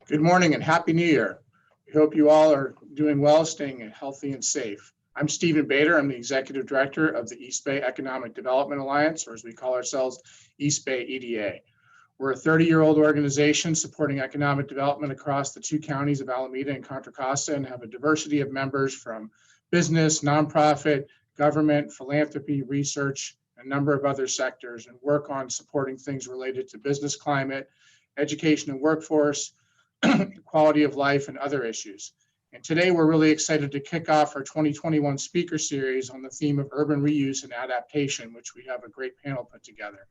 Good morning and Happy New Year. We hope you all are doing well, staying healthy and safe. I'm Stephen Bader. I'm the Executive Director of the East Bay Economic Development Alliance, or as we call ourselves, East Bay EDA. We're a 30-year-old organization supporting economic development across the two counties of Alameda and Contra Costa, and have a diversity of members from business, nonprofit, government, philanthropy, research, and a number of other sectors, and work on supporting things related to business climate, education and workforce, quality of life, and other issues. And today we're really excited to kick off our 2021 speaker series on the theme of urban reuse and adaptation, which we have a great panel put together.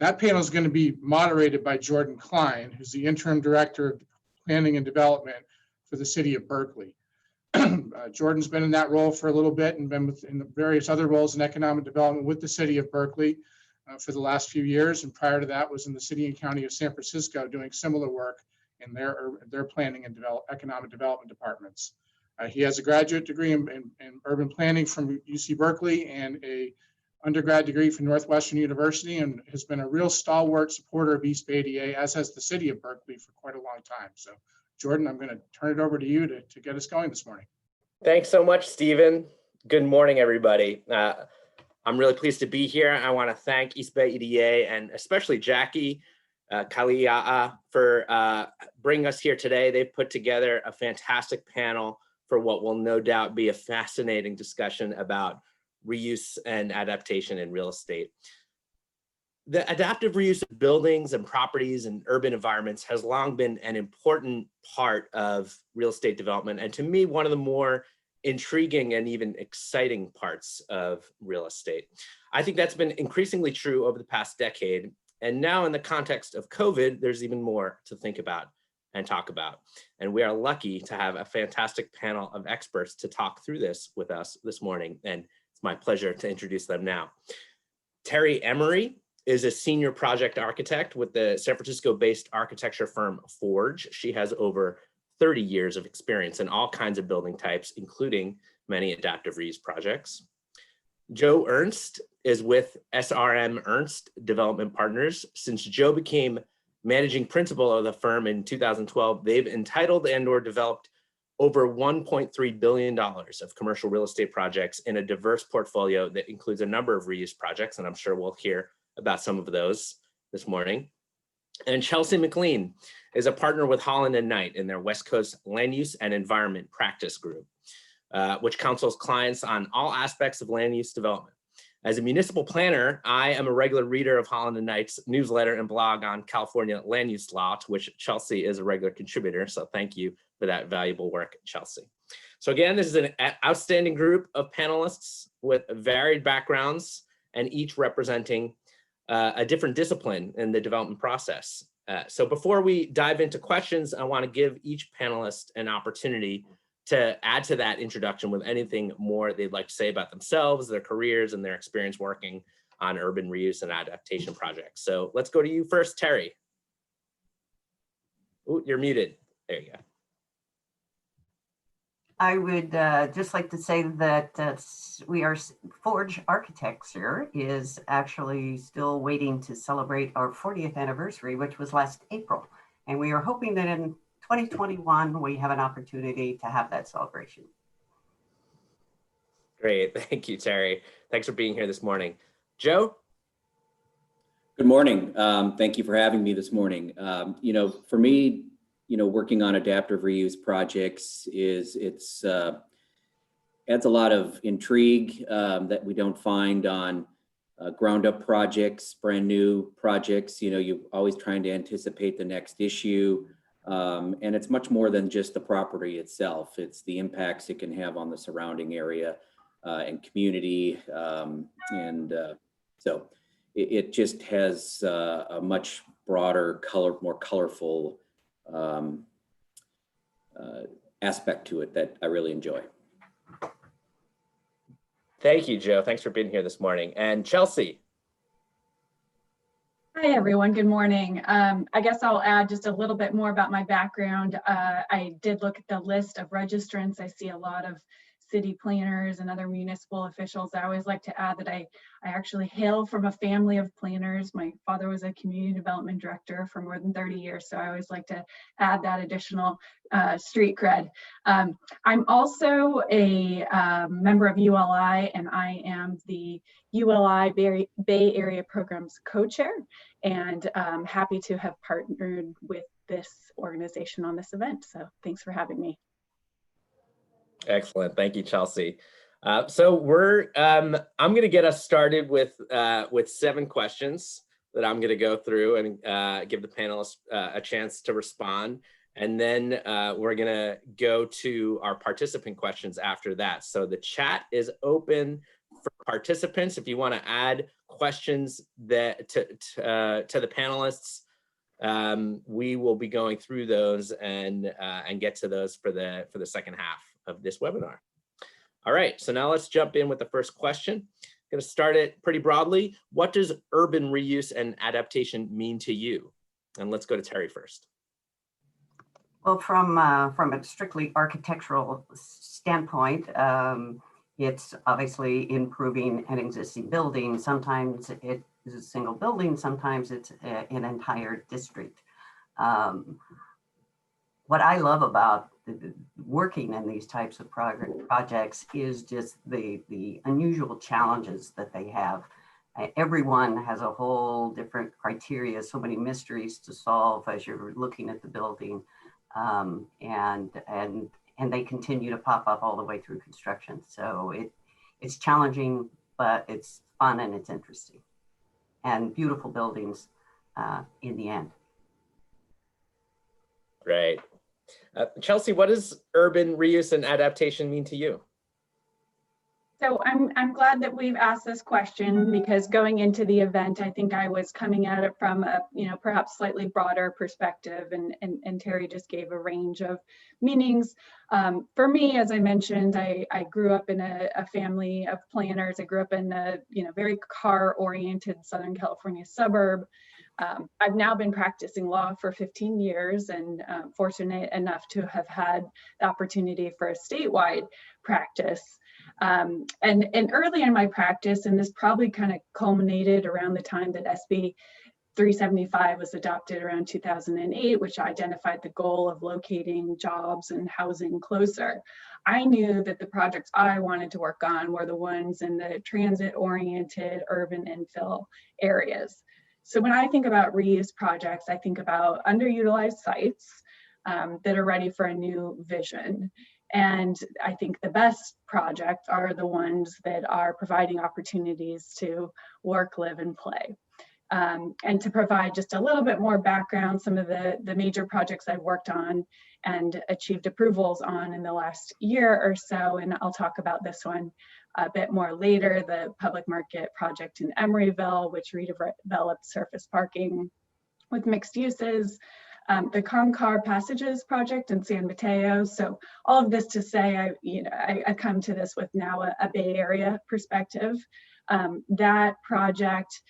That panel is going to be moderated by Jordan Klein, who's the Interim Director of Planning and Development for the City of Berkeley. Jordan's been in that role for a little bit and been in various other roles in economic development with the City of Berkeley for the last few years. And prior to that was in the City and County of San Francisco doing similar work in their planning and economic development departments. He has a graduate degree in urban planning from UC Berkeley and a undergrad degree from Northwestern University, and has been a real stalwart supporter of East Bay EDA, as has the City of Berkeley, for quite a long time. So Jordan, I'm going to turn it over to you to get us going this morning. Thanks so much, Stephen. Good morning, everybody. I'm really pleased to be here. I want to thank East Bay EDA and especially Jackie Kalia'a for bringing us here today. They've put together a fantastic panel for what will no doubt be a fascinating discussion about reuse and adaptation in real estate. The adaptive reuse of buildings and properties and urban environments has long been an important part of real estate development, and to me, one of the more intriguing and even exciting parts of real estate. I think that's been increasingly true over the past decade. And now in the context of COVID, there's even more to think about and talk about. And we are lucky to have a fantastic panel of experts to talk through this with us this morning. And it's my pleasure to introduce them now. Terri Emery is a senior project architect with the San Francisco-based architecture firm Forge. She has over 30 years of experience in all kinds of building types, including many adaptive reuse projects. Joe Ernst is with srmErnst Development Partners. Since Joe became managing principal of the firm in 2012, they've entitled and/or developed over $1.3 billion of commercial real estate projects in a diverse portfolio that includes a number of reuse projects, and I'm sure we'll hear about some of those this morning. And Chelsea Maclean is a partner with Holland and Knight in their West Coast Land Use and Environment Practice Group, which counsels clients on all aspects of land use development. As a municipal planner, I am a regular reader of Holland and Knight's newsletter and blog on California land use law, to which Chelsea is a regular contributor. So thank you for that valuable work, Chelsea. So again, this is an outstanding group of panelists with varied backgrounds and each representing a different discipline in the development process. So before we dive into questions, I want to give each panelist an opportunity to add to that introduction with anything more they'd like to say about themselves, their careers, and their experience working on urban reuse and adaptation projects. So let's go to you first, Terri. Ooh, you're muted. There you go. I would just like to say that Forge Architecture is actually still waiting to celebrate our 40th anniversary, which was last April. And we are hoping that in 2021, we have an opportunity to have that celebration. Great, thank you, Terri. Thanks for being here this morning. Joe? Good morning. Thank you for having me this morning. For me, working on adaptive reuse projects adds a lot of intrigue that we don't find on ground up projects, brand new projects. You're always trying to anticipate the next issue. And it's much more than just the property itself. It's the impacts it can have on the surrounding area and community. So it just has a much broader, more colorful aspect to it that I really enjoy. Thank you, Joe. Thanks for being here this morning. And Chelsea. Hi, everyone. Good morning. I guess I'll add just a little bit more about my background. I did look at the list of registrants. I see a lot of city planners and other municipal officials, I always like to add that I actually hail from a family of planners. My father was a community development director for more than 30 years, so I always like to add that additional street cred. I'm also a member of ULI, and I am the ULI Bay Area Programs co-chair, and happy to have partnered with this organization on this event. So thanks for having me. Excellent. Thank you, Chelsea. So I'm going to get us started with 7 questions that I'm going to go through and give the panelists a chance to respond. And then we're going to go to our participant questions after that. So the chat is open for participants. If you want to add questions that to the panelists, we will be going through those and get to those for the second half of this webinar. All right, so now let's jump in with the first question. I'm going to start it pretty broadly. What does urban reuse and adaptation mean to you? And let's go to Terri first. Well, from a strictly architectural standpoint, it's obviously improving an existing building. Sometimes it is a single building, sometimes it's an entire district. What I love about working in these types of projects is just the unusual challenges that they have. Everyone has a whole different criteria, so many mysteries to solve as you're looking at the building, and they continue to pop up all the way through construction. So it's challenging, but it's fun and it's interesting, and beautiful buildings in the end. Right. Chelsea, what does urban reuse and adaptation mean to you? So I'm glad that we've asked this question, because going into the event, I think I was coming at it from a perhaps slightly broader perspective, and Terri just gave a range of meanings. For me, as I mentioned, I grew up in a family of planners. I grew up in a very car-oriented Southern California suburb. I've now been practicing law for 15 years, and fortunate enough to have had the opportunity for a statewide practice. And early in my practice, and this probably kind of culminated around the time that SB 375 was adopted around 2008, which identified the goal of locating jobs and housing closer. I knew that the projects I wanted to work on were the ones in the transit-oriented urban infill areas. So when I think about reuse projects, I think about underutilized sites that are ready for a new vision. And I think the best projects are the ones that are providing opportunities to work, live, and play. And to provide just a little bit more background, some of the major projects I've worked on and achieved approvals on in the last year or so, and I'll talk about this one a bit more later, the public market project in Emeryville, which redeveloped surface parking with mixed uses, the Concar Passages project in San Mateo. So all of this to say, I come to this with now a Bay Area perspective. That project,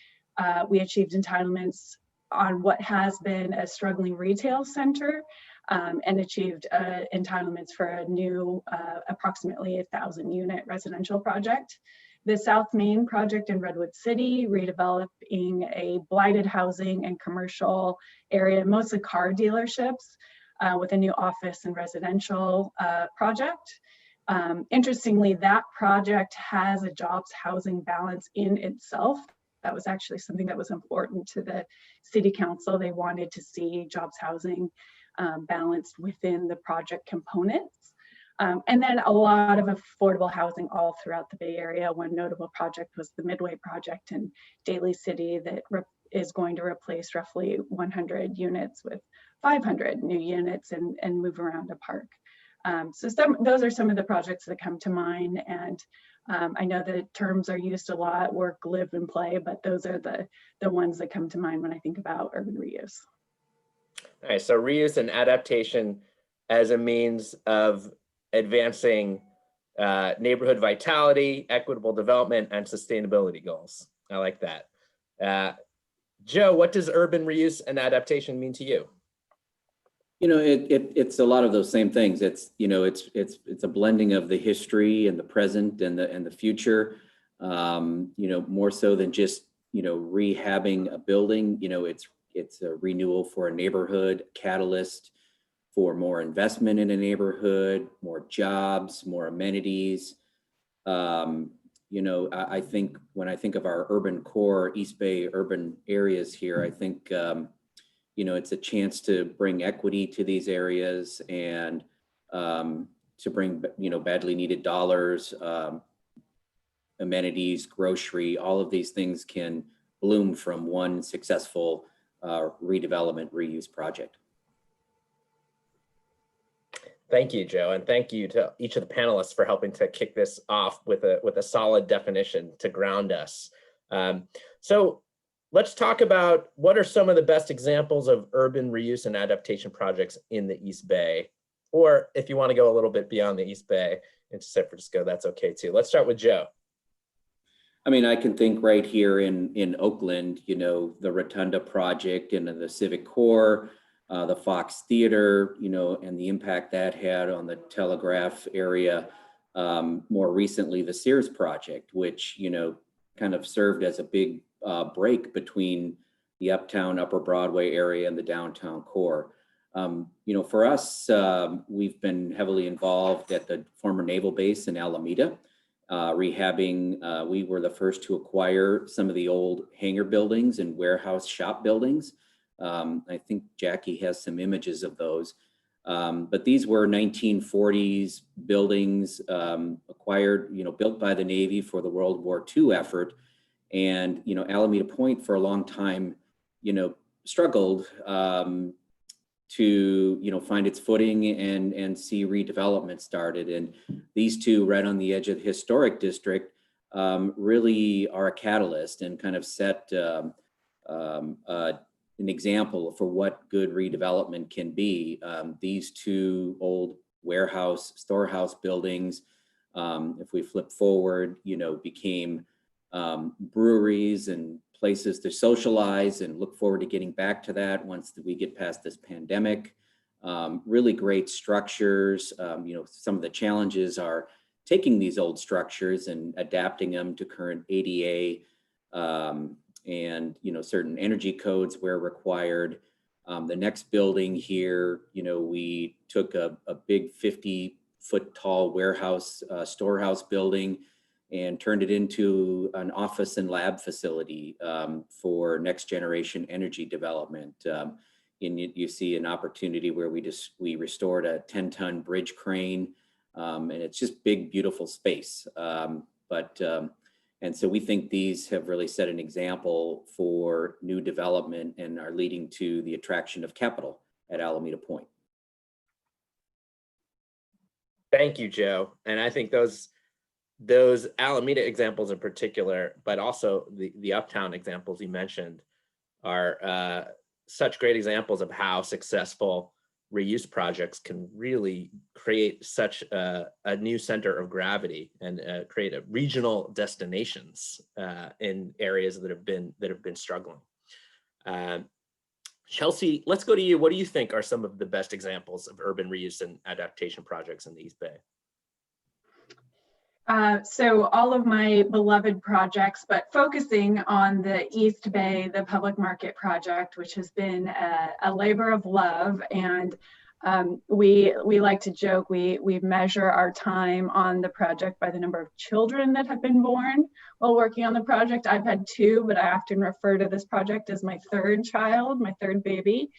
we achieved entitlements on what has been a struggling retail center, and achieved entitlements for a new approximately 1,000 unit residential project. The South Main project in Redwood City, redeveloping a blighted housing and commercial area, mostly car dealerships, with a new office and residential project. Interestingly, that project has a jobs housing balance in itself. That was actually something that was important to the city council. They wanted to see jobs housing balanced within the project components. And then a lot of affordable housing all throughout the Bay Area. One notable project was the Midway project in Daly City that is going to replace roughly 100 units with 500 new units and move around a park. So those are some of the projects that come to mind. And I know the terms are used a lot, work, live, and play, but those are the ones that come to mind when I think about urban reuse. All right, so reuse and adaptation as a means of advancing neighborhood vitality, equitable development, and sustainability goals. I like that. Joe, what does urban reuse and adaptation mean to you? You know, it's a lot of those same things. It's, you know, it's a blending of the history and the present and the future. You know, more so than just, you know, rehabbing a building. You know, it's a renewal for a neighborhood, catalyst for more investment in a neighborhood, more jobs, more amenities. You know, I think when I think of our urban core, East Bay urban areas here, I think, you know, it's a chance to bring equity to these areas and to bring, you know, badly needed dollars, amenities, grocery, all of these things can bloom from one successful redevelopment reuse project. Thank you, Joe, and thank you to each of the panelists for helping to kick this off with a solid definition to ground us. So let's talk about what are some of the best examples of urban reuse and adaptation projects in the East Bay, or if you want to go a little bit beyond the East Bay into San Francisco, that's okay too. Let's start with Joe. I mean, I can think right here in Oakland, you know, the Rotunda project and the Civic Core, the Fox Theater, you know, and the impact that had on the Telegraph area. More recently, the Sears project, which, you know, kind of served as a big break between the uptown Upper Broadway area and the downtown core. You know, for us, we've been heavily involved at the former naval base in Alameda, rehabbing. We were the first to acquire some of the old hangar buildings and warehouse shop buildings. I think Jackie has some images of those. But these were 1940s buildings acquired, you know, built by the Navy for the World War II effort. And, you know, Alameda Point for a long time, you know, struggled to, you know, find its footing and see redevelopment started. And these two right on the edge of the historic district really are a catalyst and kind of set an example for what good redevelopment can be. These two old warehouse, storehouse buildings, if we flip forward, you know, became breweries and places to socialize, and look forward to getting back to that once we get past this pandemic. Really great structures. You know, some of the challenges are taking these old structures and adapting them to current ADA and, you know, certain energy codes where required. The next building here, you know, we took a big 50-foot tall warehouse, storehouse building and turned it into an office and lab facility for next generation energy development. And you see an opportunity where we restored a 10-ton bridge crane, and it's just big, beautiful space. And so we think these have really set an example for new development and are leading to the attraction of capital at Alameda Point. Thank you, Joe. And I think those Alameda examples in particular, but also the uptown examples you mentioned, are such great examples of how successful reuse projects can really create such a new center of gravity and create a regional destinations in areas that have been struggling. Chelsea, let's go to you. What do you think are some of the best examples of urban reuse and adaptation projects in the East Bay? So all of my beloved projects, but focusing on the East Bay, the public market project, which has been a labor of love. And we like to joke, we measure our time on the project by the number of children that have been born while working on the project. I've had 2, but I often refer to this project as my 3rd child, my 3rd baby.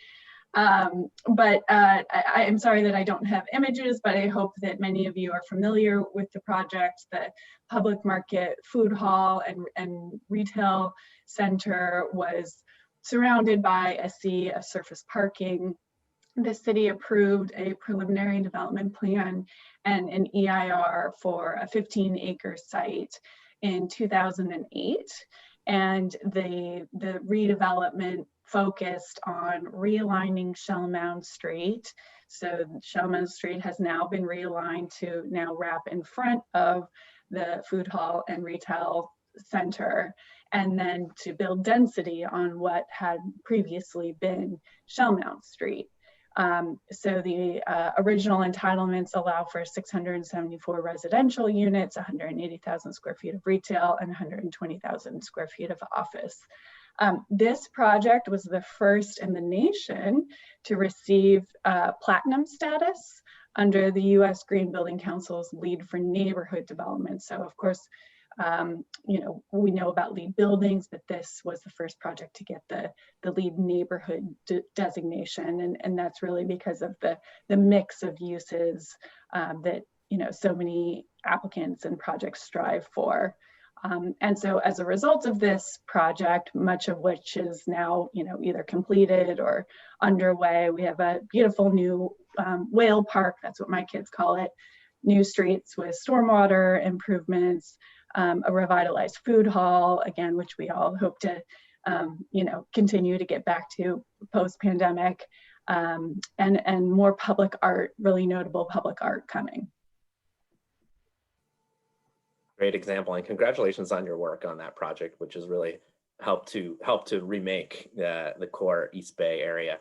I am sorry that I don't have images, but I hope that many of you are familiar with the project. The public market food hall and retail center was surrounded by a sea of surface parking. The city approved a preliminary development plan and an EIR for a 15-acre site in 2008. And the redevelopment focused on realigning Shellmound Street. So Shellmound Street has now been realigned to now wrap in front of the food hall and retail center, and then to build density on what had previously been Shellmound Street. So the original entitlements allow for 674 residential units, 180,000 square feet of retail, and 120,000 square feet of office. This project was the first in the nation to receive platinum status under the U.S. Green Building Council's LEED for Neighborhood Development. So of course, you know, we know about LEED buildings, but this was the first project to get the LEED neighborhood designation. And that's really because of the mix of uses that, you know, so many applicants and projects strive for. And so as a result of this project, much of which is now, you know, either completed or underway, we have a beautiful new whale park, that's what my kids call it, new streets with stormwater improvements, a revitalized food hall, again, which we all hope to, you know, continue to get back to post-pandemic, and more public art, really notable public art coming. Great example, and congratulations on your work on that project, which has really helped to remake the core East Bay area.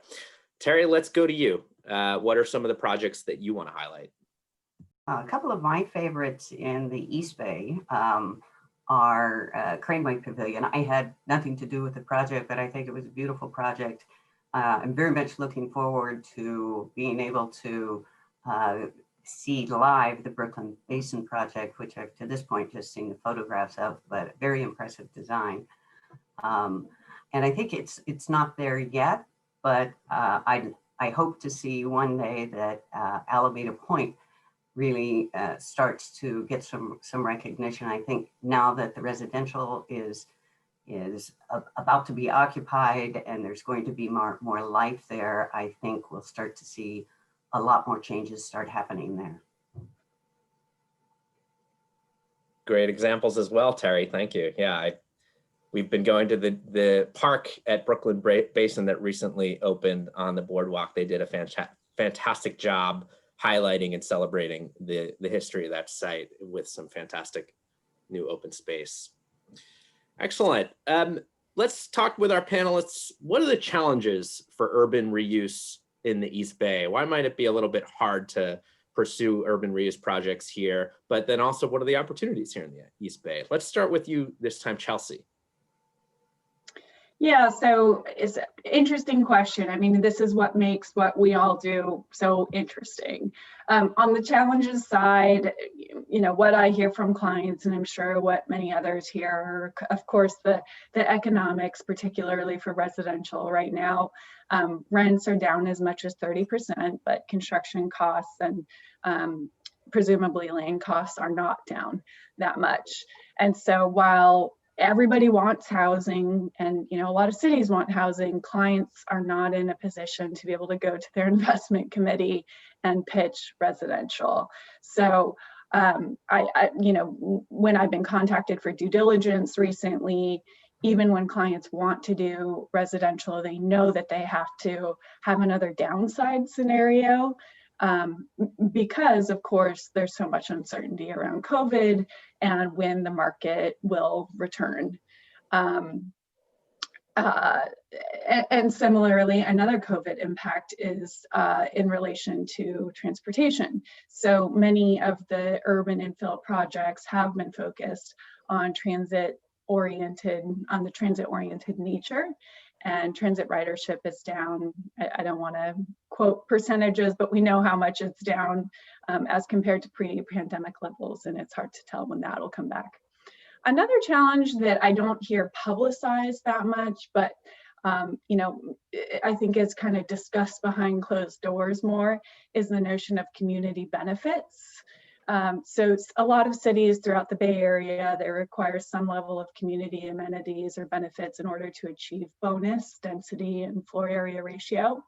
Terri, let's go to you. What are some of the projects that you want to highlight? A couple of my favorites in the East Bay are Cranberry Pavilion. I had nothing to do with the project, but I think it was a beautiful project. I'm very much looking forward to being able to see live the Brooklyn Basin project, which I've to this point just seen the photographs of, but very impressive design. And I think it's not there yet, but I hope to see one day that Alameda Point really starts to get some recognition. I think now that the residential is about to be occupied and there's going to be more life there, I think we'll start to see a lot more changes start happening there. Great examples as well, Terri. Thank you. Yeah, we've been going to the park at Brooklyn Basin that recently opened on the boardwalk. They did a fantastic job highlighting and celebrating the history of that site with some fantastic new open space. Excellent. Let's talk with our panelists. What are the challenges for urban reuse in the East Bay? Why might it be a little bit hard to pursue urban reuse projects here? But then also, what are the opportunities here in the East Bay? Let's start with you this time, Chelsea. Yeah, so it's an interesting question. I mean, this is what makes what we all do so interesting. On the challenges side, you know, what I hear from clients, and I'm sure what many others hear, are, of course, the economics, particularly for residential right now. Rents are down as much as 30%, but construction costs and presumably land costs are not down that much. And so while everybody wants housing, and you know, a lot of cities want housing, clients are not in a position to be able to go to their investment committee and pitch residential. So I you know, when I've been contacted for due diligence recently, even when clients want to do residential, they know that they have to have another downside scenario, because of course there's so much uncertainty around COVID and when the market will return. And similarly, another COVID impact is in relation to transportation. So many of the urban infill projects have been focused on the transit-oriented nature, and transit ridership is down. I don't want to quote percentages, but we know how much it's down as compared to pre-pandemic levels, and it's hard to tell when that'll come back. Another challenge that I don't hear publicized that much, but you know, I think is kind of discussed behind closed doors more, is the notion of community benefits. So a lot of cities throughout the Bay Area, they require some level of community amenities or benefits in order to achieve bonus, density, and floor area ratio.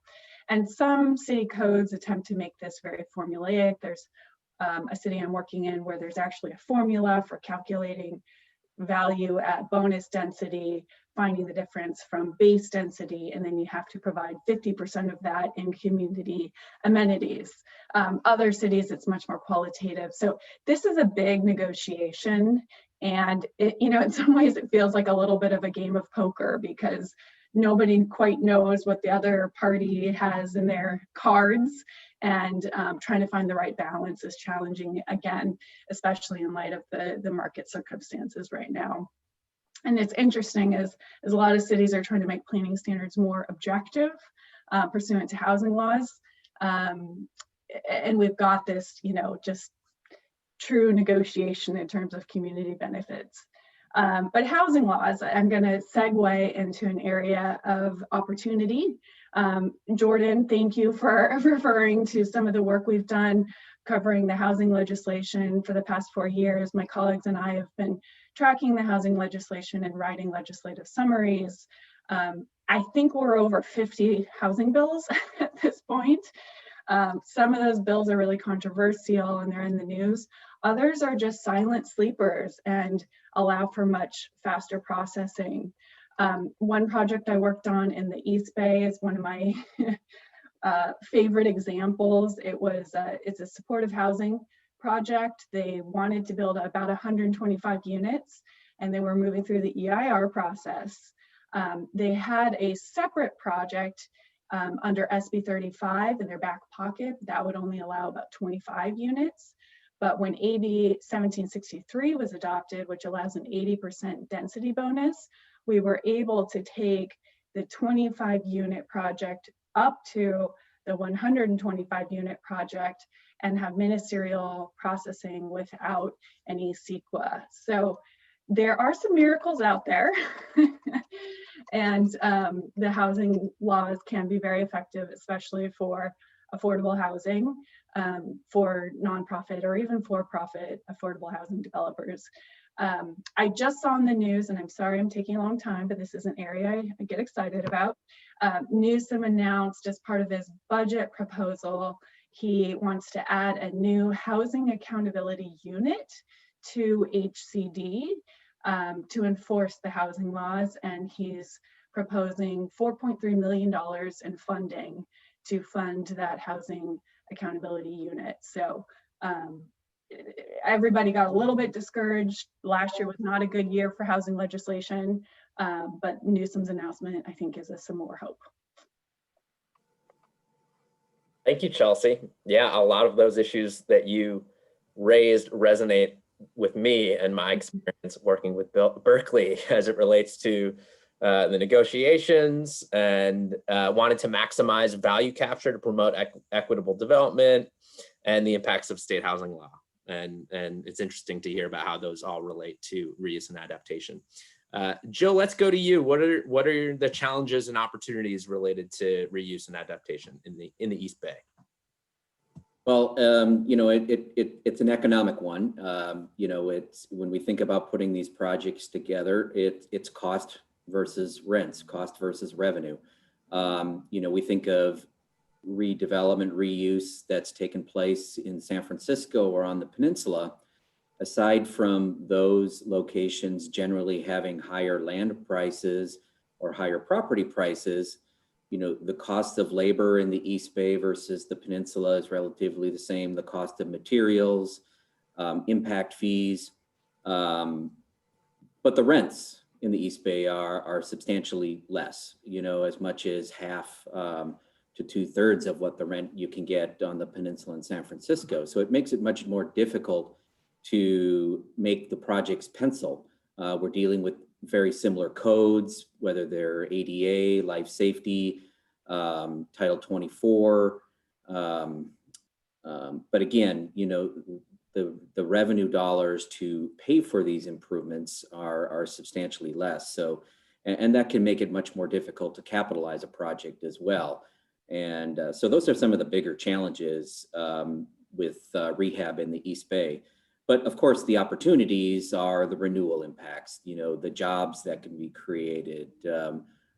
And some city codes attempt to make this very formulaic. There's a city I'm working in where there's actually a formula for calculating value at bonus density, finding the difference from base density, and then you have to provide 50% of that in community amenities. Other cities, it's much more qualitative. So this is a big negotiation, and it, you know, in some ways it feels like a little bit of a game of poker, because nobody quite knows what the other party has in their cards, and trying to find the right balance is challenging again, especially in light of the market circumstances right now. And it's interesting as a lot of cities are trying to make planning standards more objective pursuant to housing laws. And we've got this, just true negotiation in terms of community benefits. But housing laws, I'm going to segue into an area of opportunity. Jordan, thank you for referring to some of the work we've done covering the housing legislation for the past 4 years. My colleagues and I have been tracking the housing legislation and writing legislative summaries. I think we're over 50 housing bills at this point. Some of those bills are really controversial and they're in the news. Others are just silent sleepers and allow for much faster processing. One project I worked on in the East Bay is one of my favorite examples. It's a supportive housing project. They wanted to build about 125 units and they were moving through the EIR process. They had a separate project under SB 35 in their back pocket that would only allow about 25 units. But when AB 1763 was adopted, which allows an 80% density bonus, we were able to take the 25 unit project up to the 125 unit project and have ministerial processing without any CEQA. So there are some miracles out there. And the housing laws can be very effective, especially for affordable housing, for nonprofit or even for-profit affordable housing developers. I just saw in the news, and I'm sorry I'm taking a long time, but this is an area I get excited about. Newsom announced as part of his budget proposal, he wants to add a new housing accountability unit to HCD to enforce the housing laws, and he's proposing $4.3 million in funding to fund that housing accountability unit. So everybody got a little bit discouraged. Last year was not a good year for housing legislation, but Newsom's announcement, I think, gives us some more hope. Thank you, Chelsea. Yeah, a lot of those issues that you raised resonate with me and my experience working with Berkeley as it relates to the negotiations and wanted to maximize value capture to promote equitable development and the impacts of state housing law. And it's interesting to hear about how those all relate to reuse and adaptation. Jill, let's go to you. What are the challenges and opportunities related to reuse and adaptation in the East Bay? Well, it's an economic one. It's when we think about putting these projects together, it's cost versus rents, cost versus revenue. We think of redevelopment, reuse that's taken place in San Francisco or on the peninsula. Aside from those locations generally having higher land prices or higher property prices, the cost of labor in the East Bay versus the peninsula is relatively the same. The cost of materials, impact fees, but the rents in the East Bay are substantially less, as much as half to 2/3 of what the rent you can get on the peninsula in San Francisco. So it makes it much more difficult to make the projects pencil. We're dealing with very similar codes, whether they're ADA, life safety, Title 24. But again, the revenue dollars to pay for these improvements are substantially less. So, and that can make it much more difficult to capitalize a project as well. And so those are some of the bigger challenges with rehab in the East Bay. But of course, the opportunities are the renewal impacts, the jobs that can be created,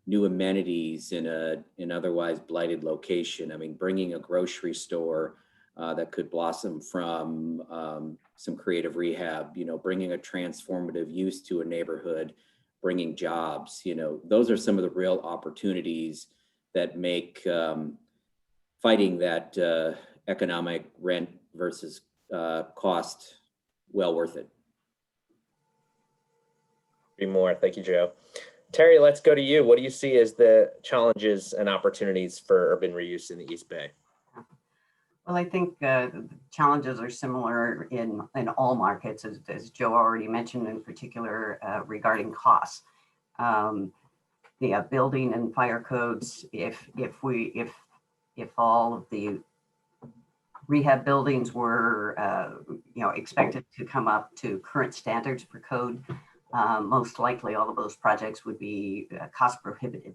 new amenities in an otherwise blighted location. I mean, bringing a grocery store that could blossom from some creative rehab, bringing a transformative use to a neighborhood, bringing jobs, those are some of the real opportunities that make fighting that economic rent versus cost well worth it. More. Thank you, Joe. Terri, let's go to you. What do you see as the challenges and opportunities for urban reuse in the East Bay? Well, I think the challenges are similar in all markets, as Joe already mentioned, in particular regarding costs. The building and fire codes, if all of the rehab buildings were expected to come up to current standards for code, most likely all of those projects would be cost prohibitive.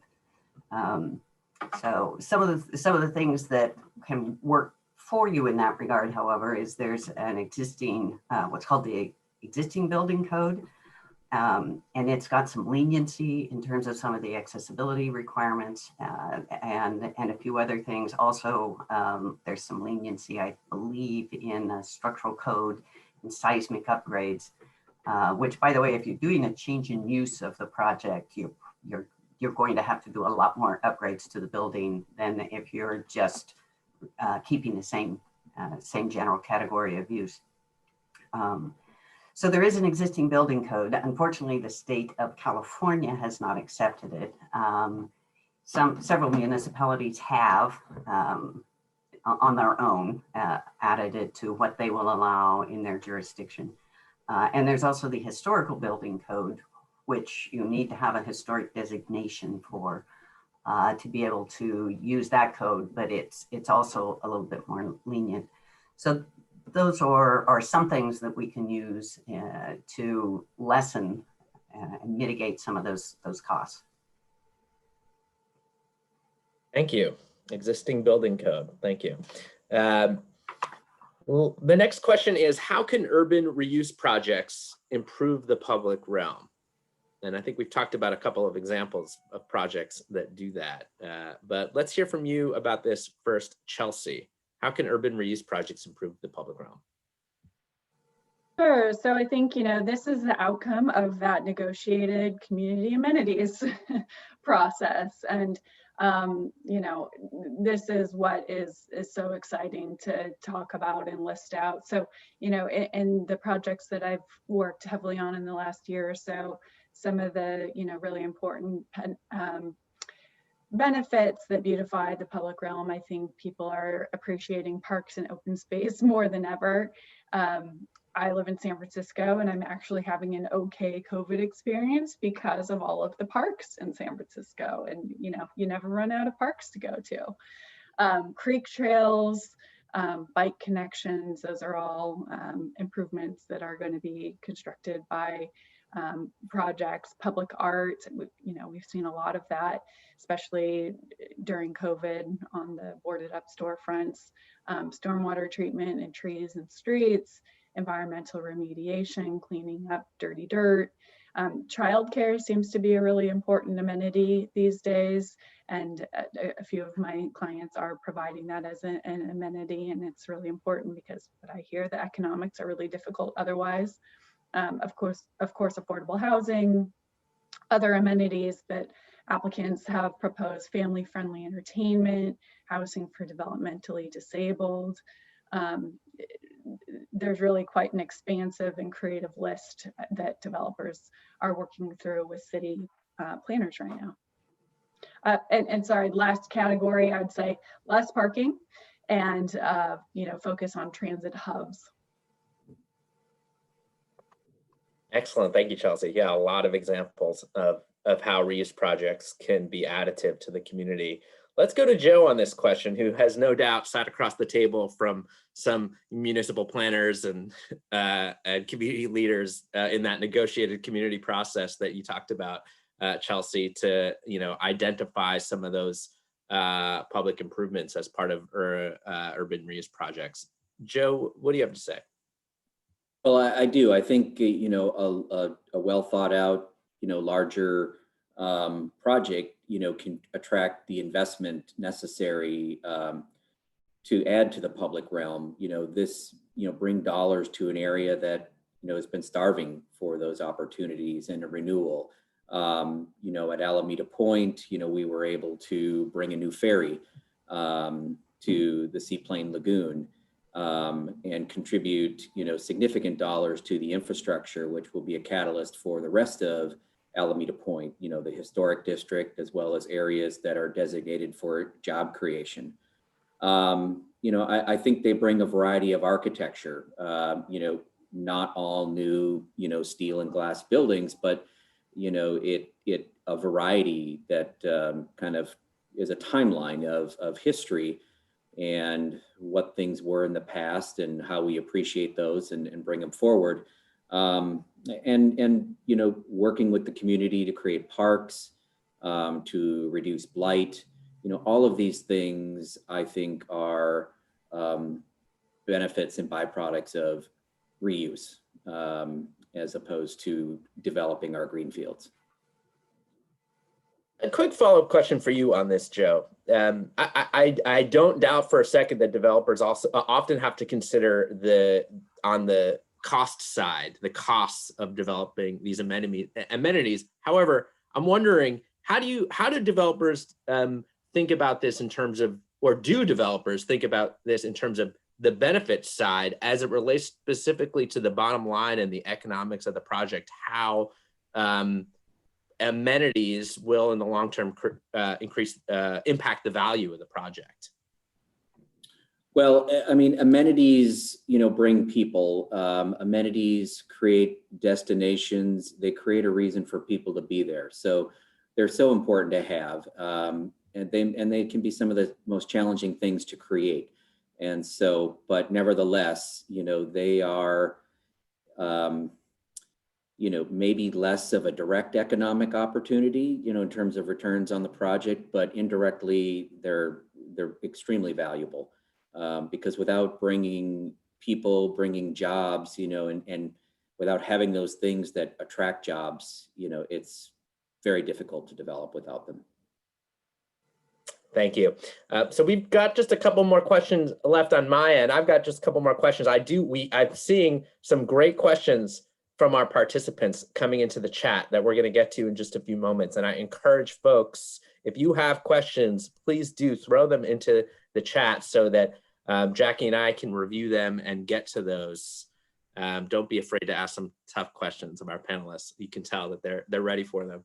So some of the things that can work for you in that regard, however, is there's an existing what's called the existing building code, and it's got some leniency in terms of some of the accessibility requirements and a few other things. Also, there's some leniency, I believe, in structural code and seismic upgrades. Which, by the way, if you're doing a change in use of the project, you're going to have to do a lot more upgrades to the building than if you're just keeping the same general category of use. So there is an existing building code. Unfortunately, the state of California has not accepted it. Several municipalities have, on their own, added it to what they will allow in their jurisdiction. And there's also the historical building code, which you need to have a historic designation for to be able to use that code, but it's also a little bit more lenient. So those are some things that we can use to lessen and mitigate some of those costs. Thank you. Existing building code. Thank you. Well, the next question is, how can urban reuse projects improve the public realm? And I think we've talked about a couple of examples of projects that do that. But let's hear from you about this first, Chelsea. How can urban reuse projects improve the public realm? Sure. So I think, this is the outcome of that negotiated community amenities process. And, this is what is so exciting to talk about and list out. So, in the projects that I've worked heavily on in the last year or so, some of the, really important benefits that beautify the public realm, I think people are appreciating parks and open space more than ever. I live in San Francisco and I'm actually having an okay COVID experience because of all of the parks in San Francisco. And, you never run out of parks to go to. Creek trails, bike connections, those are all improvements that are going to be constructed by projects. Public art, we've seen a lot of that, especially during COVID on the boarded up storefronts, stormwater treatment and trees and streets, environmental remediation, cleaning up dirty dirt. Childcare seems to be a really important amenity these days. And a few of my clients are providing that as an amenity. And it's really important because what I hear, the economics are really difficult otherwise. Of course, affordable housing, other amenities that applicants have proposed, family-friendly entertainment, housing for developmentally disabled. There's really quite an expansive and creative list that developers are working through with city planners right now. And sorry, last category, I'd say less parking and focus on transit hubs. Excellent. Thank you, Chelsea. Yeah, a lot of examples of how reuse projects can be additive to the community. Let's go to Joe on this question, who has no doubt sat across the table from some municipal planners and community leaders in that negotiated community process that you talked about, Chelsea, to identify some of those public improvements as part of urban reuse projects. Joe, what do you have to say? Well, I do. I think a well thought out, larger project, can attract the investment necessary to add to the public realm. Bring dollars to an area that has been starving for those opportunities and a renewal. At Alameda Point, we were able to bring a new ferry to the Seaplane Lagoon. And contribute, significant dollars to the infrastructure, which will be a catalyst for the rest of Alameda Point, you know, the historic district, as well as areas that are designated for job creation. You know, I think they bring a variety of architecture, you know, not all new, you know, steel and glass buildings, but, you know, a variety that kind of is a timeline of history and what things were in the past and how we appreciate those and bring them forward. And you know, working with the community to create parks, to reduce blight, you know, all of these things I think are benefits and byproducts of reuse, as opposed to developing our green fields. A quick follow-up question for you on this, Joe. I don't doubt for a second that developers also often have to consider on the cost side, the costs of developing these amenities. However, I'm wondering, how do developers think about this in terms of, or do developers think about this in terms of the benefit side as it relates specifically to the bottom line and the economics of the project, how amenities will in the long term impact the value of the project? Well, I mean, amenities, you know, bring people. Amenities create destinations. They create a reason for people to be there. So they're so important to have, and they can be some of the most challenging things to create. And so, but nevertheless, you know, they are, you know, maybe less of a direct economic opportunity, you know, in terms of returns on the project, but indirectly they're extremely valuable, because without bringing people, bringing jobs, you know, and without having those things that attract jobs, you know, it's very difficult to develop without them. Thank you. So we've got just a couple more questions left on my end. I've got just a couple more questions. I'm seeing some great questions from our participants coming into the chat that we're going to get to in just a few moments. And I encourage folks, if you have questions, please do throw them into the chat so that Jackie and I can review them and get to those. Don't be afraid to ask some tough questions of our panelists. You can tell that they're ready for them.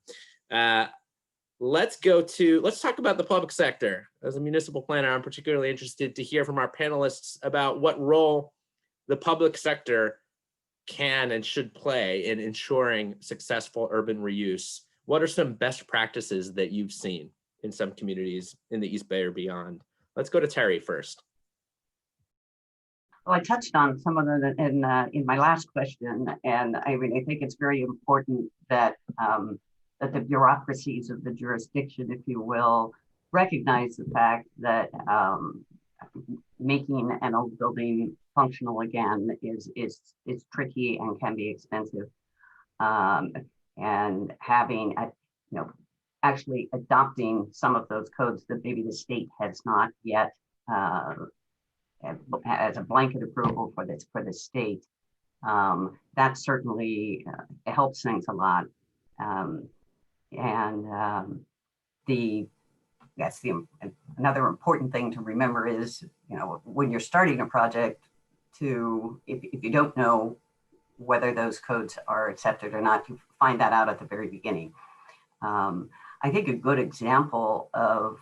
Let's talk about the public sector. As a municipal planner, I'm particularly interested to hear from our panelists about what role the public sector can and should play in ensuring successful urban reuse. What are some best practices that you've seen in some communities in the East Bay or beyond? Let's go to Terri first. Well, I touched on some of them in my last question, and I mean, I think it's very important that that the bureaucracies of the jurisdiction, if you will, recognize the fact that making an old building functional again is tricky and can be expensive, and having actually adopting some of those codes that maybe the state has not yet as a blanket approval for the state, that certainly helps things a lot. Another important thing to remember is, you know, when you're starting a project, if you don't know whether those codes are accepted or not, to find that out at the very beginning. I think a good example of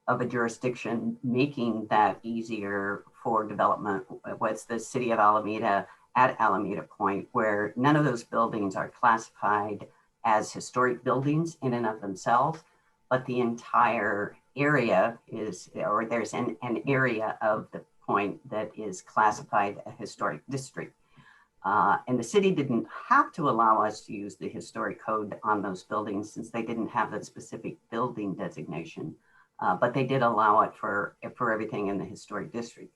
a jurisdiction making that easier for development was the city of Alameda at Alameda Point, where none of those buildings are classified as historic buildings in and of themselves, but the entire area is, or there's an area of the point that is classified a historic district. And the city didn't have to allow us to use the historic code on those buildings since they didn't have that specific building designation, but they did allow it for everything in the historic district.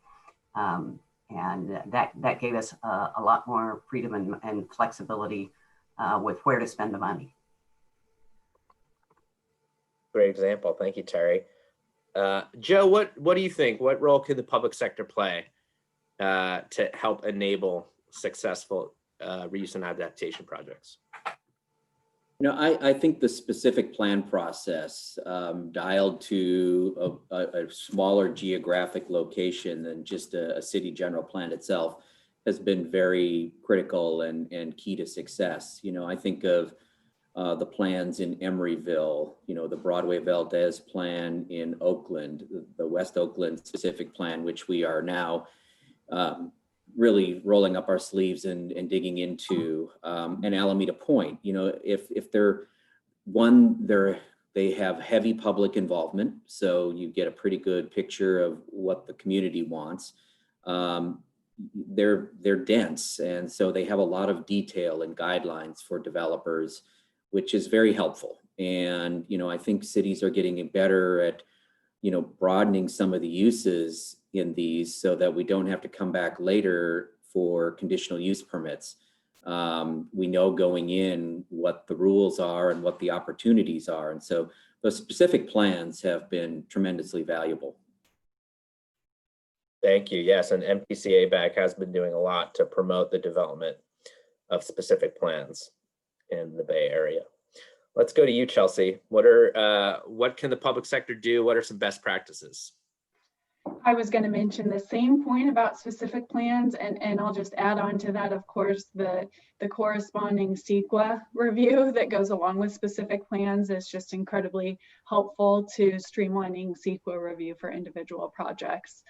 And that gave us a lot more freedom and flexibility with where to spend the money. Great example. Thank you, Terri. Joe, what do you think? What role could the public sector play to help enable successful reuse and adaptation projects? You know, I think the specific plan process dialed to a smaller geographic location than just a city general plan itself has been very critical and key to success. You know, I think of the plans in Emeryville, the Broadway Valdez plan in Oakland, the West Oakland specific plan, which we are now really rolling up our sleeves and digging into, and Alameda Point. If they have heavy public involvement, so you get a pretty good picture of what the community wants. They're dense, and so they have a lot of detail and guidelines for developers, which is very helpful. And I think cities are getting better at broadening some of the uses in these so that we don't have to come back later for conditional use permits. We know going in what the rules are and what the opportunities are. And so those specific plans have been tremendously valuable. Thank you. Yes, and MPCA BAG has been doing a lot to promote the development of specific plans in the Bay Area. Let's go to you, Chelsea. What can the public sector do? What are some best practices? I was going to mention the same point about specific plans, and I'll just add on to that, of course, the corresponding CEQA review that goes along with specific plans is just incredibly helpful to streamlining CEQA review for individual projects.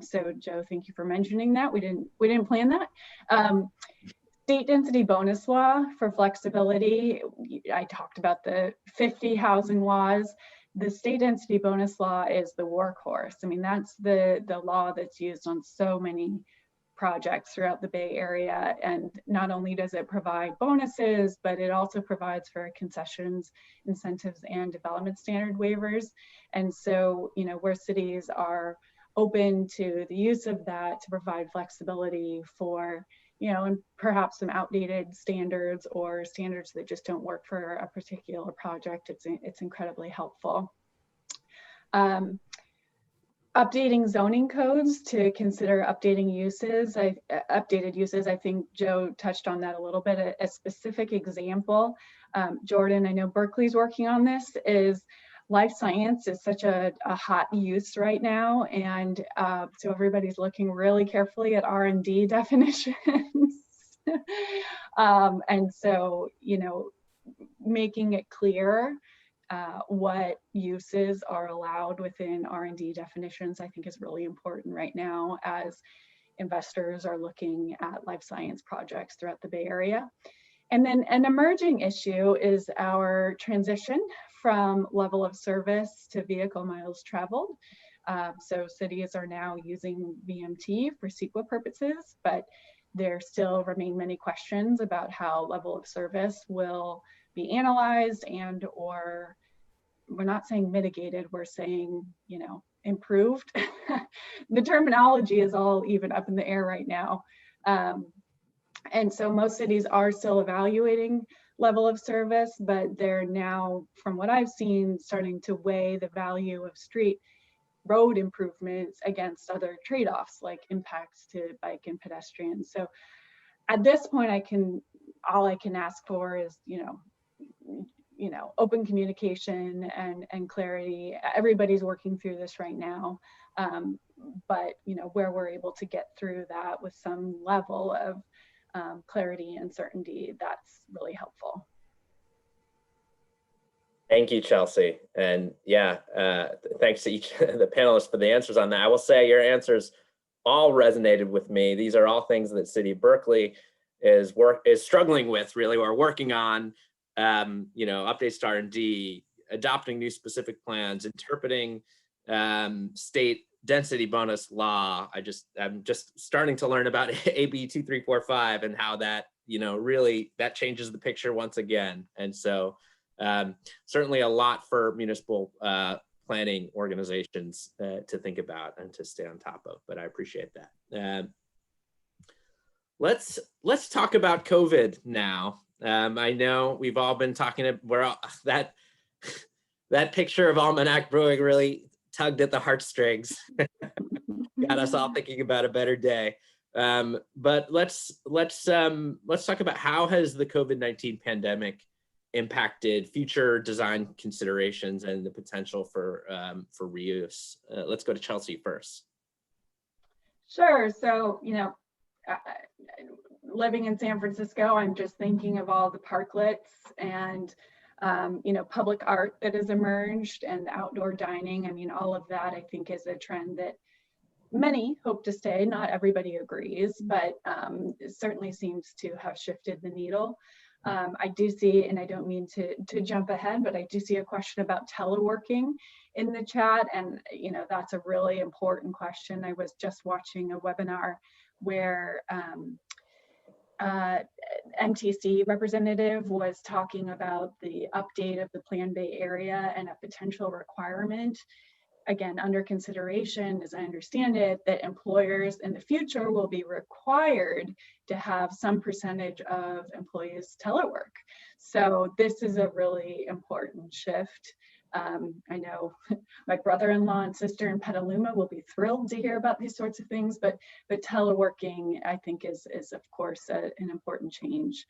So Joe, thank you for mentioning that. We didn't plan that. State density bonus law for flexibility. I talked about the 50 housing laws. The state density bonus law is the workhorse. I mean, that's the law that's used on so many projects throughout the Bay Area. And not only does it provide bonuses, but it also provides for concessions, incentives, and development standard waivers. And so, where cities are open to the use of that to provide flexibility for, and perhaps some outdated standards or standards that just don't work for a particular project, it's incredibly helpful. Updating zoning codes to consider updated uses. I think Joe touched on that a little bit. A specific example, Jordan, I know Berkeley's working on this, is life science is such a hot use right now. And so everybody's looking really carefully at R&D definitions. And so, making it clear what uses are allowed within R&D definitions, I think is really important right now as investors are looking at life science projects throughout the Bay Area. And then an emerging issue is our transition from level of service to vehicle miles traveled. So cities are now using VMT for CEQA purposes, but there still remain many questions about how level of service will be analyzed and or we're not saying mitigated, we're saying, improved. The terminology is all even up in the air right now. And so most cities are still evaluating level of service, but they're now, from what I've seen, starting to weigh the value of street road improvements against other trade-offs like impacts to bike and pedestrians. So at this point, all I can ask for is, open communication and clarity. Everybody's working through this right now. But, where we're able to get through that with some level of clarity and certainty, that's really helpful. Thank you, Chelsea. And yeah, thanks to each of the panelists for the answers on that. I will say your answers all resonated with me. These are all things that City of Berkeley is struggling with, really, or working on, updates to R&D, adopting new specific plans, interpreting state density bonus law. I'm just starting to learn about AB 2345 and how that, really that changes the picture once again. And so certainly a lot for municipal planning organizations to think about and to stay on top of, but I appreciate that. Let's talk about COVID now. I know we've all been talking, that picture of Almanac Brewing really tugged at the heartstrings. Got us all thinking about a better day. But let's talk about how has the COVID-19 pandemic impacted future design considerations and the potential for reuse. Let's go to Chelsea first. Sure. So, living in San Francisco, I'm just thinking of all the parklets and public art that has emerged and outdoor dining. I mean, all of that I think is a trend that many hope to stay. Not everybody agrees, but it certainly seems to have shifted the needle. I do see, and I don't mean to jump ahead, but I do see a question about teleworking in the chat. And, that's a really important question. I was just watching a webinar where MTC representative was talking about the update of the Plan Bay area and a potential requirement, again, under consideration, as I understand it, that employers in the future will be required to have some percentage of employees telework. So this is a really important shift. I know my brother-in-law and sister in Petaluma will be thrilled to hear about these sorts of things, but teleworking, I think, is of course an important change.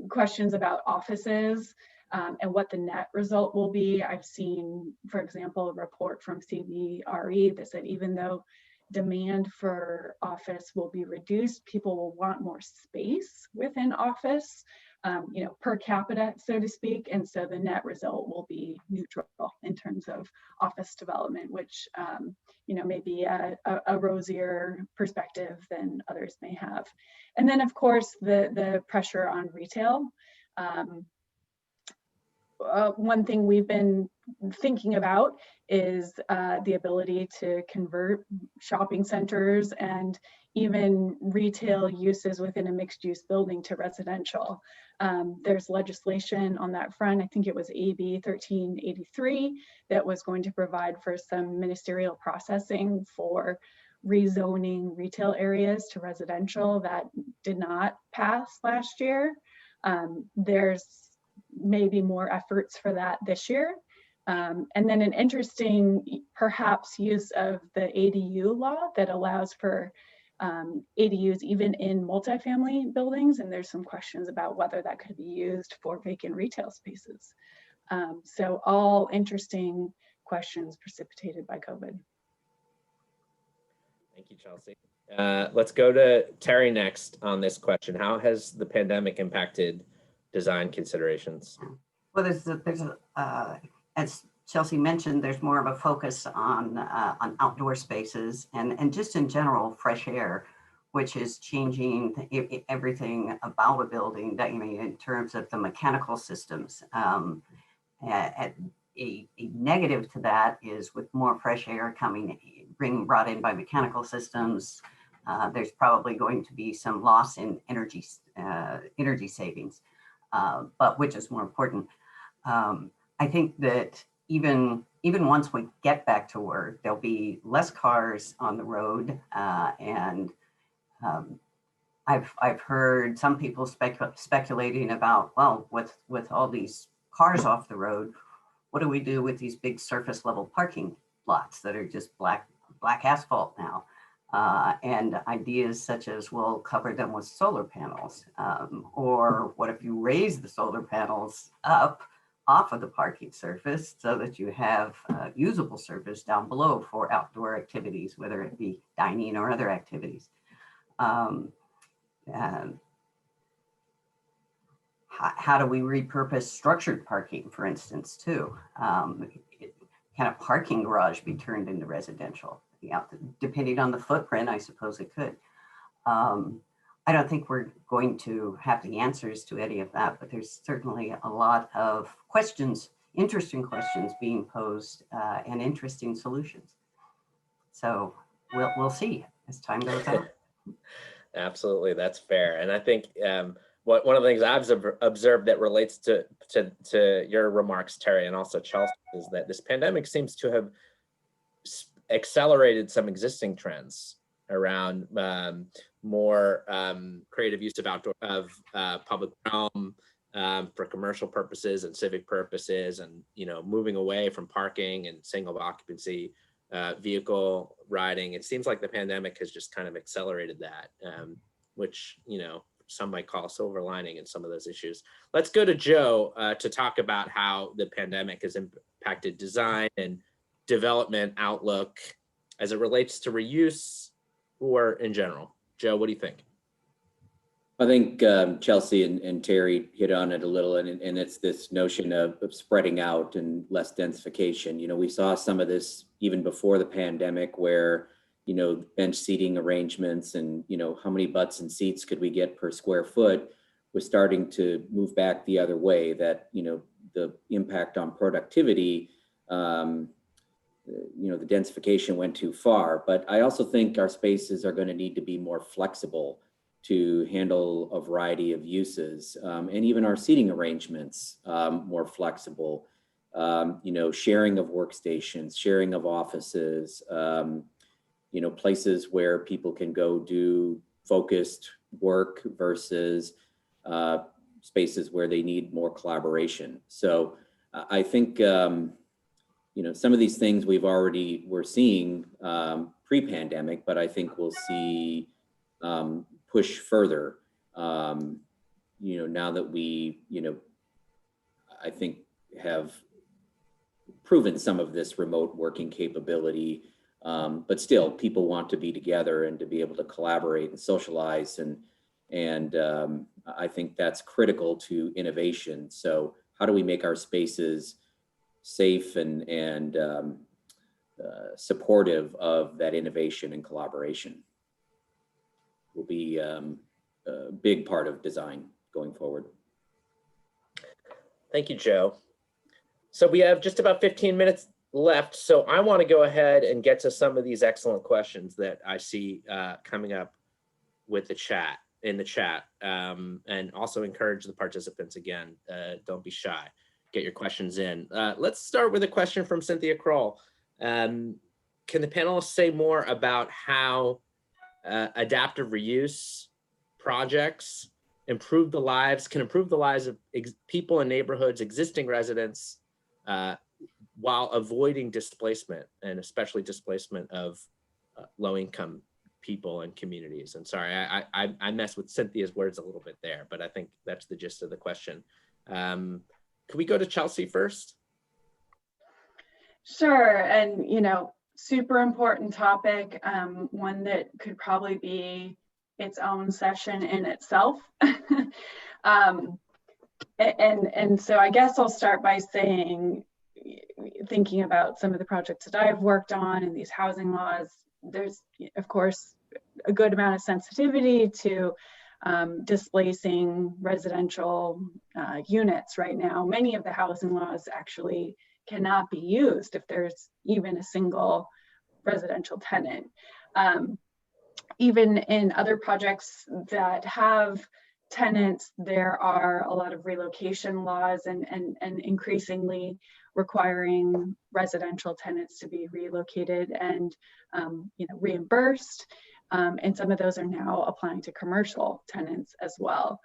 Questions about offices and what the net result will be. I've seen, for example, a report from CBRE that said even though demand for office will be reduced, people will want more space within office, per capita, so to speak. And so the net result will be neutral in terms of office development, which, may be a rosier perspective than others may have. And then, of course, the pressure on retail. One thing we've been thinking about is the ability to convert shopping centers and even retail uses within a mixed-use building to residential. There's legislation on that front. I think it was AB 1383 that was going to provide for some ministerial processing for rezoning retail areas to residential. That did not pass last year. There's maybe more efforts for that this year. And then an interesting, perhaps, use of the ADU law that allows for ADUs even in multifamily buildings. And there's some questions about whether that could be used for vacant retail spaces. So all interesting questions precipitated by COVID. Thank you, Chelsea. Let's go to Terri next on this question. How has the pandemic impacted design considerations? Well, as Chelsea mentioned, there's more of a focus on outdoor spaces and just in general fresh air, which is changing everything about a building. That, in terms of the mechanical systems. A negative to that is with more fresh air brought in by mechanical systems. There's probably going to be some loss in energy savings. But which is more important. I think that even once we get back to work, there'll be less cars on the road, and I've heard some people speculating about, well, with all these cars off the road, what do we do with these big surface level parking lots that are just black asphalt now? And ideas such as we'll cover them with solar panels, or what if you raise the solar panels up off of the parking surface so that you have usable surface down below for outdoor activities, whether it be dining or other activities. How do we repurpose structured parking, for instance, too? Can a parking garage be turned into residential? Depending on the footprint, I suppose it could. I don't think we're going to have the answers to any of that, but there's certainly a lot of questions, interesting questions being posed, and interesting solutions. So we'll see as time goes on. Absolutely, that's fair. And I think one of the things I've observed that relates to your remarks, Terri, and also Chelsea, is that this pandemic seems to have accelerated some existing trends around more creative use of public realm for commercial purposes and civic purposes, and moving away from parking and single occupancy vehicle riding. It seems like the pandemic has just kind of accelerated that, which some might call a silver lining in some of those issues. Let's go to Joe to talk about how the pandemic has impacted design and development outlook as it relates to reuse or in general. Joe, what do you think? I think Chelsea and Terry hit on it a little, and it's this notion of spreading out and less densification. You know, we saw some of this even before the pandemic, where, you know, bench seating arrangements and, you know, how many butts and seats could we get per square foot was starting to move back the other way, that, you know, the impact on productivity, you know, the densification went too far. But I also think our spaces are going to need to be more flexible to handle a variety of uses, and even our seating arrangements more flexible. You know, sharing of workstations, sharing of offices, you know, places where people can go do focused work versus spaces where they need more collaboration. So I think, you know, some of these things we're seeing pre-pandemic, but I think we'll see push further, you know, now that we, you know, I think have proven some of this remote working capability, but still people want to be together and to be able to collaborate and socialize, and I think that's critical to innovation. So how do we make our spaces safe and supportive of that innovation and collaboration? Will be a big part of design going forward. Thank you, Joe. So we have just about 15 minutes left. So I want to go ahead and get to some of these excellent questions that I see coming up with in the chat, and also encourage the participants again, don't be shy, get your questions in. Let's start with a question from Cynthia Kroll. Can the panelists say more about how adaptive reuse projects can improve the lives of people in neighborhoods, existing residents, while avoiding displacement, and especially displacement of low-income people and communities? And sorry, I messed with Cynthia's words a little bit there, but I think that's the gist of the question. Could we go to Chelsea first? Sure, and you know, super important topic, one that could probably be its own session in itself. And so I guess I'll start by saying, thinking about some of the projects that I've worked on and these housing laws, there's of course a good amount of sensitivity to displacing residential units right now. Many of the housing laws actually cannot be used if there's even a single residential tenant. Even in other projects that have tenants, there are a lot of relocation laws and increasingly requiring residential tenants to be relocated and you know, reimbursed. And some of those are now applying to commercial tenants as well.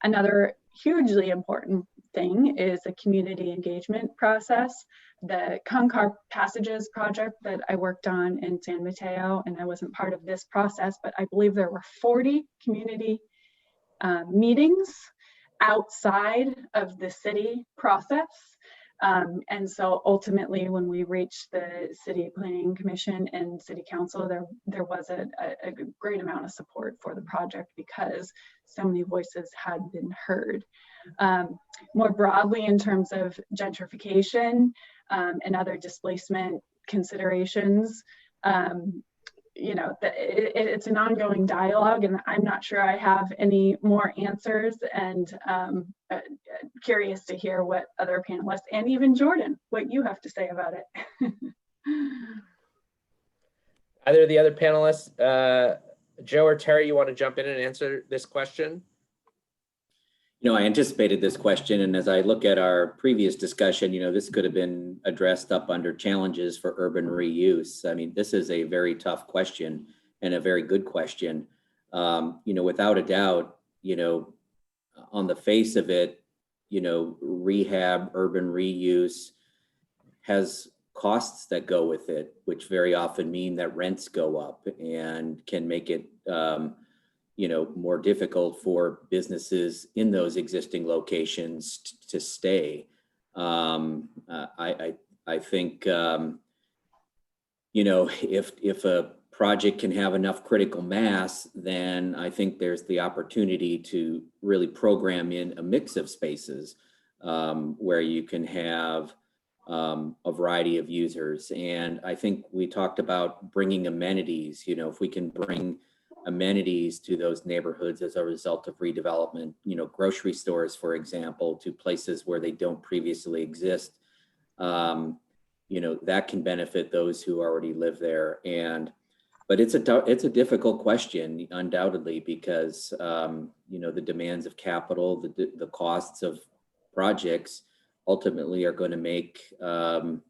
Another hugely important thing is the community engagement process. The Concar Passages project that I worked on in San Mateo, and I wasn't part of this process, but I believe there were 40 community meetings outside of the city process. And so ultimately, when we reached the City Planning Commission and City Council, there was a great amount of support for the project because so many voices had been heard. More broadly, in terms of gentrification and other displacement considerations, you know, it's an ongoing dialogue, and I'm not sure I have any more answers, and curious to hear what other panelists, and even Jordan, what you have to say about it. Either of the other panelists, Joe or Terry, you want to jump in and answer this question? You know, I anticipated this question, and as I look at our previous discussion, you know, this could have been addressed up under challenges for urban reuse. I mean, this is a very tough question and a very good question. You know, without a doubt, you know, on the face of it, you know, rehab, urban reuse has costs that go with it, which very often mean that rents go up and can make it you know, more difficult for businesses in those existing locations to stay. I think, you know, if a project can have enough critical mass, then I think there's the opportunity to really program in a mix of spaces where you can have a variety of users. And I think we talked about bringing amenities. You know, if we can bring amenities to those neighborhoods as a result of redevelopment, you know, grocery stores, for example, to places where they don't previously exist, you know, that can benefit those who already live there. But it's a difficult question, undoubtedly, because you know, the demands of capital, the costs of projects ultimately are going to make the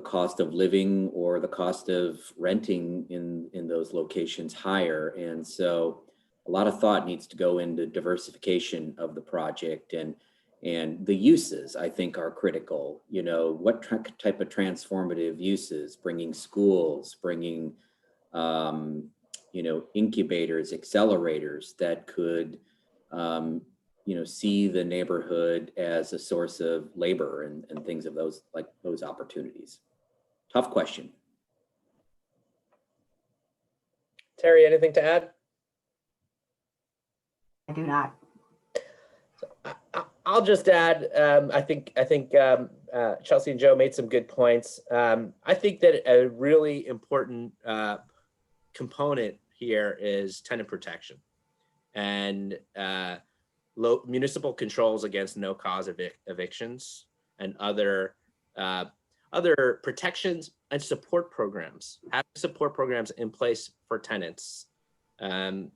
cost of living or the cost of renting in those locations higher. And so a lot of thought needs to go into diversification of the project, and the uses, I think, are critical. You know, what type of transformative uses, bringing schools, bringing you know, incubators, accelerators that could you know, see the neighborhood as a source of labor and things of those, like those opportunities. Tough question. Terri, anything to add? I do not. I'll just add, I think Chelsea and Joe made some good points. I think that a really important component here is tenant protection and low municipal controls against no cause evictions and other protections and support programs. Having support programs in place for tenants,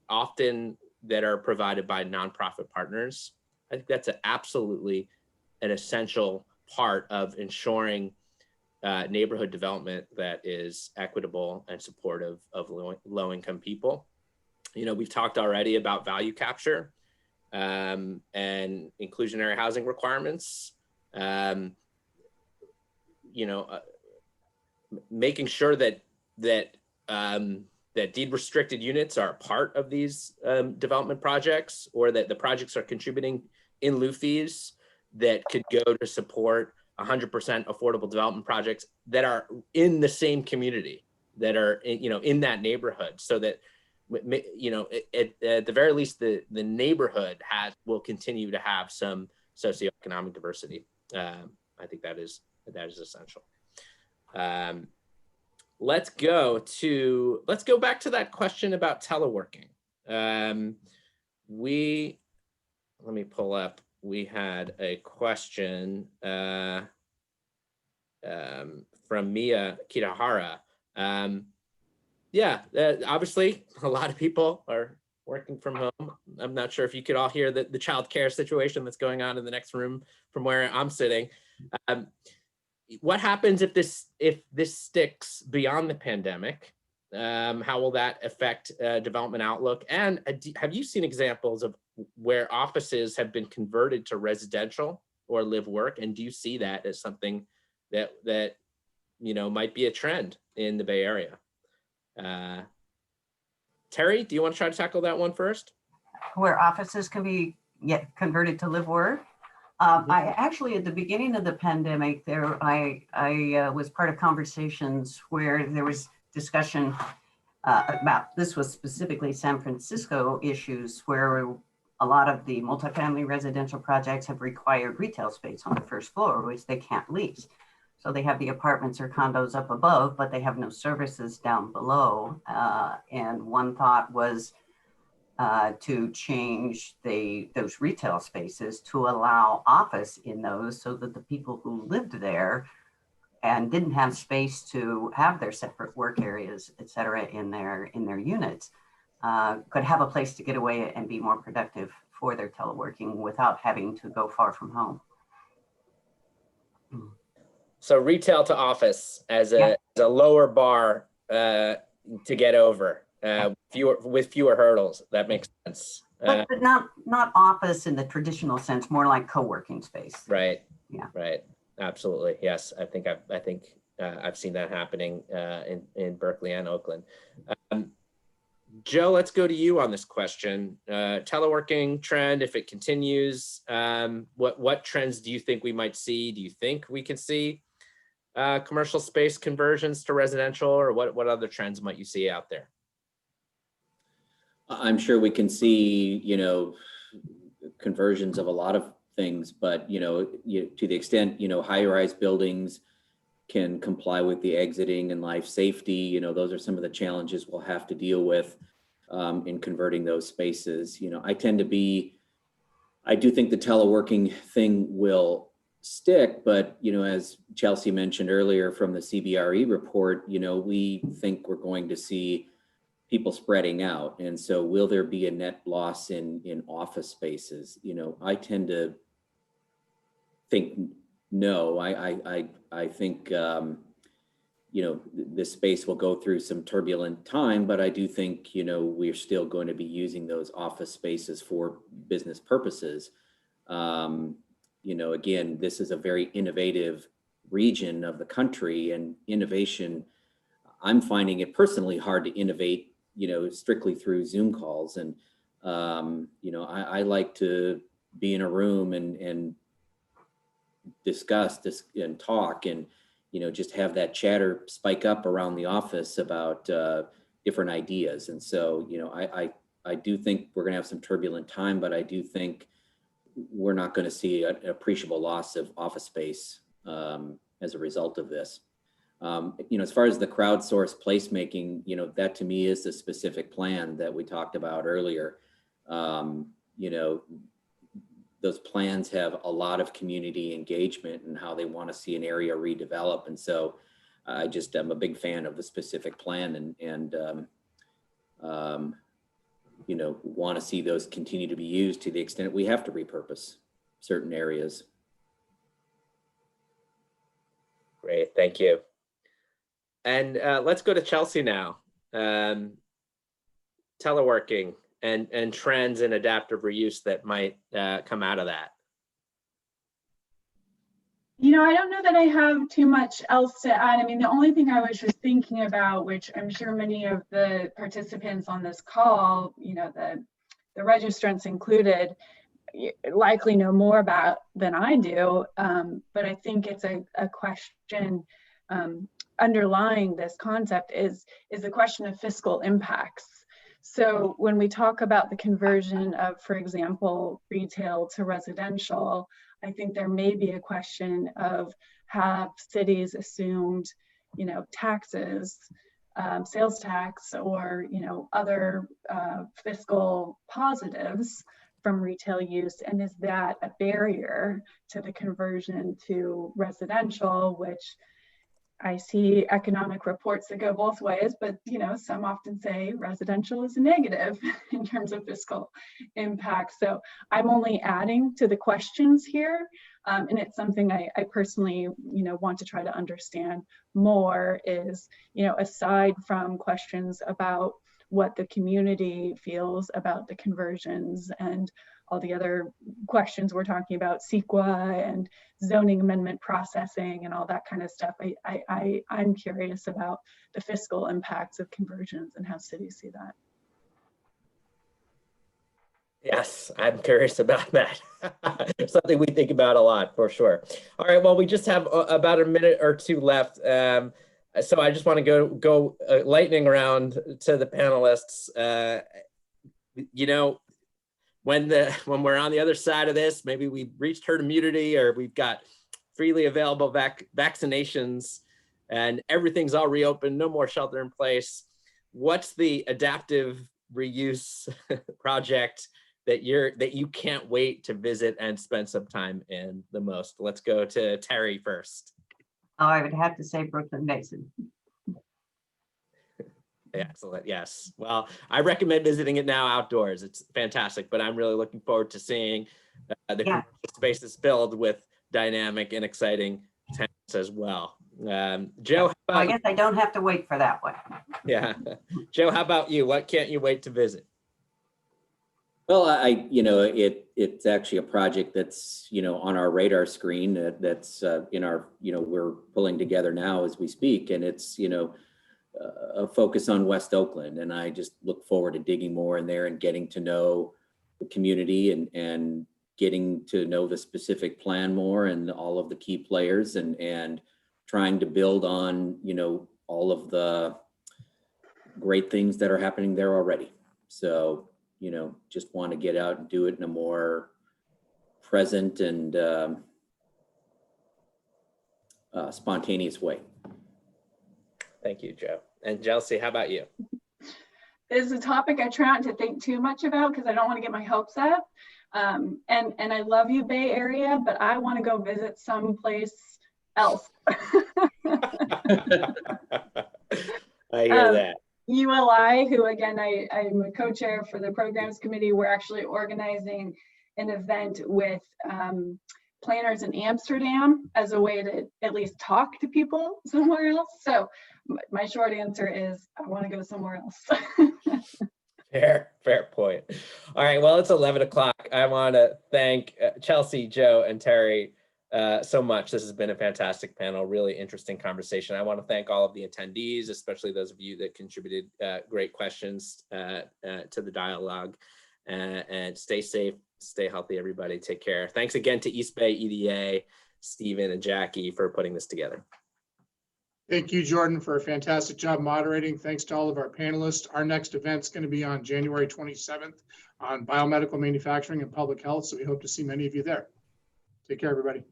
often that are provided by nonprofit partners. I think that's absolutely an essential part of ensuring neighborhood development that is equitable and supportive of low-income people. You know, we've talked already about value capture and inclusionary housing requirements. You know, making sure that deed restricted units are a part of these development projects, or that the projects are contributing in lieu fees that could go to support 100% affordable development projects that are in the same community, that are in that neighborhood, so that, you know, at the very least the neighborhood will continue to have some socioeconomic diversity. I think that is essential. Let's go back to that question about teleworking. Let me pull up. We had a question from Mia Kitahara. Obviously a lot of people are working from home. I'm not sure if you could all hear the child care situation that's going on in the next room from where I'm sitting. What happens if this sticks beyond the pandemic? How will that affect development outlook? And have you seen examples of where offices have been converted to residential or live work? And do you see that as something that you know, might be a trend in the Bay Area? Terri, do you want to try to tackle that one first? Where offices can be converted to live work? I actually, at the beginning of the pandemic, I was part of conversations where there was discussion about, this was specifically San Francisco issues, where a lot of the multifamily residential projects have required retail space on the first floor, which they can't lease. So they have the apartments or condos up above, but they have no services down below. And one thought was to change those retail spaces to allow office in those, so that the people who lived there and didn't have space to have their separate work areas, et cetera, in their units, could have a place to get away and be more productive for their teleworking without having to go far from home. So retail to office as a lower bar to get over, with fewer hurdles. That makes sense. But not office in the traditional sense, more like co-working space. Right. Yeah. Right. Absolutely. Yes. I think I've seen that happening in Berkeley and Oakland. Joe, let's go to you on this question. Teleworking trend, if it continues, what trends do you think we might see? Do you think we can see commercial space conversions to residential, or what other trends might you see out there? I'm sure we can see, conversions of a lot of things, but, to the extent, high-rise buildings can comply with the exiting and life safety, those are some of the challenges we'll have to deal with in converting those spaces. I do think the teleworking thing will stick, but, as Chelsea mentioned earlier from the CBRE report, we think we're going to see people spreading out. And so will there be a net loss in office spaces? I tend to think no. I think, this space will go through some turbulent time, but I do think, we're still going to be using those office spaces for business purposes. Again, this is a very innovative region of the country, and innovation, I'm finding it personally hard to innovate, strictly through Zoom calls. And, I like to be in a room and discuss this and talk and, just have that chatter spike up around the office about different ideas. And so, I do think we're going to have some turbulent time, but I do think we're not going to see an appreciable loss of office space as a result of this. As far as the crowdsourced placemaking, that to me is the specific plan that we talked about earlier. Those plans have a lot of community engagement and how they want to see an area redevelop. And so I just am a big fan of the specific plan and want to see those continue to be used to the extent we have to repurpose certain areas. Great, thank you. And let's go to Chelsea now. Teleworking and trends in adaptive reuse that might come out of that. I don't know that I have too much else to add. I mean, the only thing I was just thinking about, which I'm sure many of the participants on this call, the registrants included, likely know more about than I do. But I think it's a question underlying this concept is the question of fiscal impacts. So when we talk about the conversion of, for example, retail to residential, I think there may be a question of, have cities assumed, taxes, sales tax, or, other fiscal positives from retail use, and is that a barrier to the conversion to residential, which I see economic reports that go both ways, but some often say residential is a negative in terms of fiscal impact. So I'm only adding to the questions here, and it's something I personally want to try to understand more. Is aside from questions about what the community feels about the conversions and all the other questions we're talking about, CEQA and zoning amendment processing and all that kind of stuff, I'm curious about the fiscal impacts of conversions and how cities see that. Yes, I'm curious about that. Something we think about a lot, for sure. All right, well, we just have about a minute or two left. So I just want to go lightning round to the panelists. When we're on the other side of this, maybe we've reached herd immunity, or we've got freely available vaccinations and everything's all reopened, no more shelter in place. What's the adaptive reuse project that you can't wait to visit and spend some time in the most? Let's go to Terri first. Oh, I would have to say Brooklyn Basin. Excellent. Yes. Well, I recommend visiting it now outdoors. It's fantastic, but I'm really looking forward to seeing the commercial spaces filled with dynamic and exciting tenants as well. Joe, I guess I don't have to wait for that one. Yeah. Joe, how about you? What can't you wait to visit? Well, it's actually a project that's, on our radar screen that's in our, we're pulling together now as we speak, and it's, a focus on West Oakland. And I just look forward to digging more in there and getting to know the community and getting to know the specific plan more and all of the key players and trying to build on, all of the great things that are happening there already. So, just want to get out and do it in a more present and spontaneous way. Thank you, Joe. And Chelsea, how about you? This is a topic I try not to think too much about because I don't want to get my hopes up. And I love you, Bay Area, but I want to go visit someplace else. I hear that. ULI, who again, I'm a co-chair for the programs committee, we're actually organizing an event with planners in Amsterdam as a way to at least talk to people somewhere else. So my short answer is I want to go somewhere else. Fair point. All right, well, it's 11 o'clock. I want to thank Chelsea, Joe, and Terri so much. This has been a fantastic panel, really interesting conversation. I want to thank all of the attendees, especially those of you that contributed great questions to the dialogue. And stay safe, stay healthy, everybody. Take care. Thanks again to East Bay EDA, Stephen and Jackie for putting this together. Thank you, Jordan, for a fantastic job moderating. Thanks to all of our panelists. Our next event's going to be on January 27th on biomedical manufacturing and public health. So we hope to see many of you there. Take care, everybody.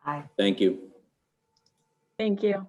Bye. Thank you. Thank you.